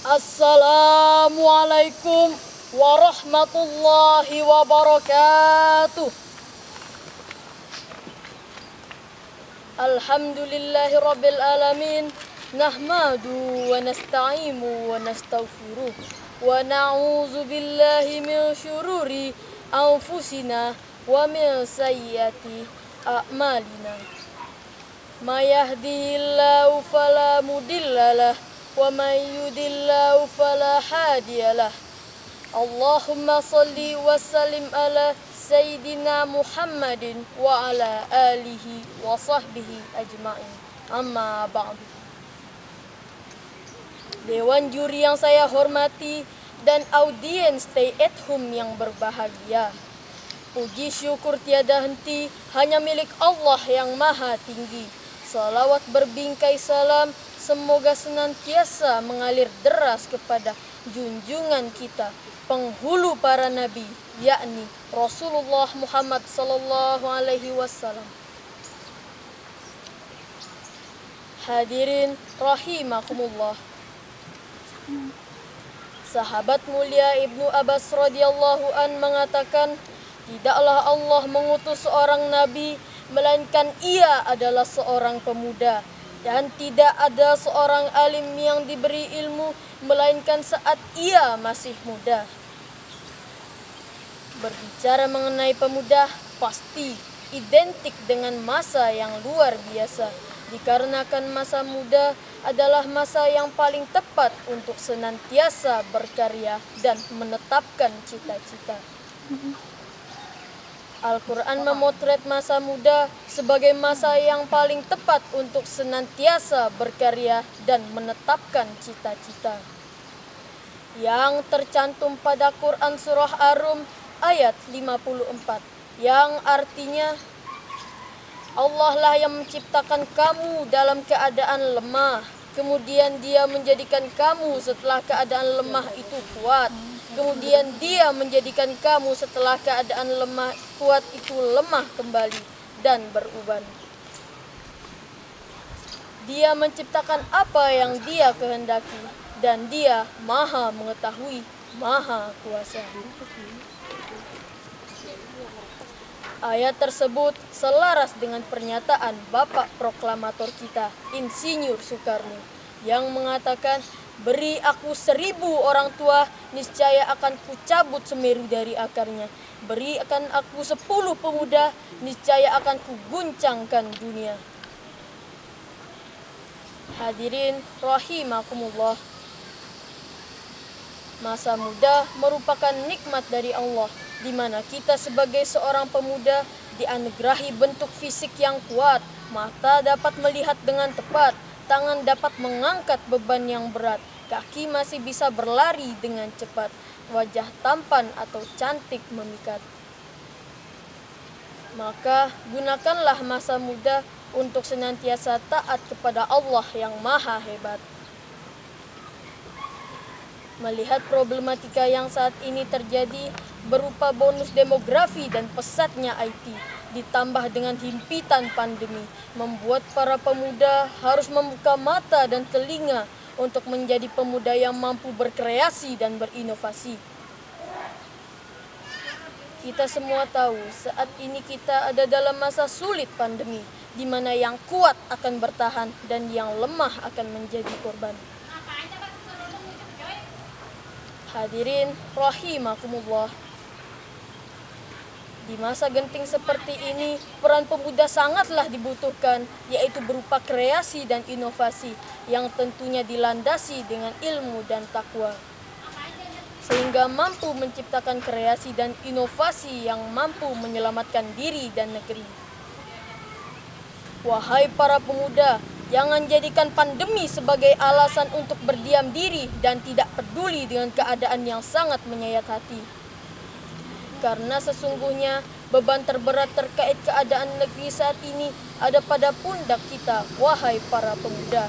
Assalamualaikum warahmatullahi wabarakatuh. Alhamdulillahi rabbil alamin. Nahmadu wa nasta'inu wa nastaghfiruh wa na'udzu billahi min syururi anfusina wa min sayyiati a'malina. May yahdihillahu fala mudhillalah wa may yudhillahu fala hadiyalah. Allahumma salli wa sallim ala Sayyidina Muhammadin wa ala alihi wa sahbihi ajma'in. Amma ba'du. Dewan juri yang saya hormati dan audiens Stay at Home yang berbahagia. Puji syukur tiada henti hanya milik Allah yang maha tinggi. Salawat berbingkai salam semoga senantiasa mengalir deras kepada junjungan kita, penghulu para nabi, yakni Rasulullah Muhammad sallallahu alaihi wasallam. Hadirin rahimakumullah. Sahabat mulia Ibnu Abbas radhiyallahu an mengatakan, tidaklah Allah mengutus seorang nabi melainkan ia adalah seorang pemuda, dan tidak ada seorang alim yang diberi ilmu melainkan saat ia masih muda. Berbicara mengenai pemuda pasti identik dengan masa yang luar biasa, dikarenakan masa muda adalah masa yang paling tepat untuk senantiasa berkarya dan menetapkan cita-cita. Al-Quran memotret masa muda sebagai masa yang paling tepat untuk senantiasa berkarya dan menetapkan cita-cita. Yang tercantum pada Quran Surah Ar-Rum ayat 54, yang artinya, Allah lah yang menciptakan kamu dalam keadaan lemah, kemudian Dia menjadikan kamu setelah keadaan lemah itu kuat. Kemudian Dia menjadikan kamu setelah keadaan lemah kuat itu lemah kembali dan beruban. Dia menciptakan apa yang Dia kehendaki dan Dia maha mengetahui, maha kuasa. Ayat tersebut selaras dengan pernyataan Bapak Proklamator kita, Insinyur Soekarno, yang mengatakan, beri aku 1000 orang tua, niscaya akan kucabut Semeru dari akarnya. Berikan aku 10 pemuda, niscaya akan kuguncangkan dunia. Hadirin rahimakumullah. Masa muda merupakan nikmat dari Allah, di mana kita sebagai seorang pemuda dianugerahi bentuk fisik yang kuat, mata dapat melihat dengan tepat, tangan dapat mengangkat beban yang berat, kaki masih bisa berlari dengan cepat, wajah tampan atau cantik memikat. Maka gunakanlah masa muda untuk senantiasa taat kepada Allah yang maha hebat. Melihat problematika yang saat ini terjadi berupa bonus demografi dan pesatnya IT, ditambah dengan himpitan pandemi, membuat para pemuda harus membuka mata dan telinga untuk menjadi pemuda yang mampu berkreasi dan berinovasi. Kita semua tahu saat ini kita ada dalam masa sulit pandemi, di mana yang kuat akan bertahan dan yang lemah akan menjadi korban. Hadirin rahimakumullah. Di masa genting seperti ini, peran pemuda sangatlah dibutuhkan, yaitu berupa kreasi dan inovasi yang tentunya dilandasi dengan ilmu dan takwa, sehingga mampu menciptakan kreasi dan inovasi yang mampu menyelamatkan diri dan negeri. Wahai para pemuda, jangan jadikan pandemi sebagai alasan untuk berdiam diri dan tidak peduli dengan keadaan yang sangat menyayat hati. Karena sesungguhnya beban terberat terkait keadaan negeri saat ini ada pada pundak kita, wahai para pemuda.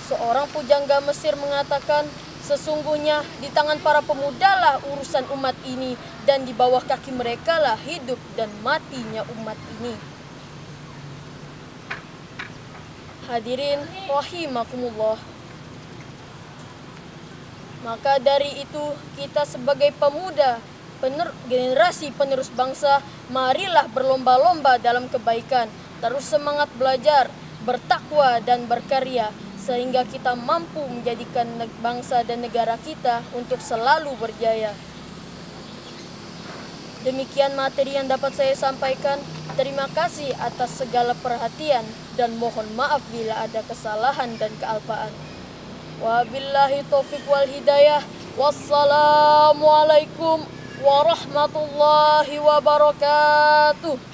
Seorang pujangga Mesir mengatakan, sesungguhnya di tangan para pemudalah urusan umat ini, dan di bawah kaki mereka lah hidup dan matinya umat ini. Hadirin rahimakumullah. Maka dari itu, kita sebagai pemuda, generasi penerus bangsa, marilah berlomba-lomba dalam kebaikan, terus semangat belajar, bertakwa dan berkarya, sehingga kita mampu menjadikan bangsa dan negara kita untuk selalu berjaya. Demikian materi yang dapat saya sampaikan. Terima kasih atas segala perhatian dan mohon maaf bila ada kesalahan dan kealpaan. Wabillahi taufiq wal hidayah. Wassalamualaikum warahmatullahi wabarakatuh.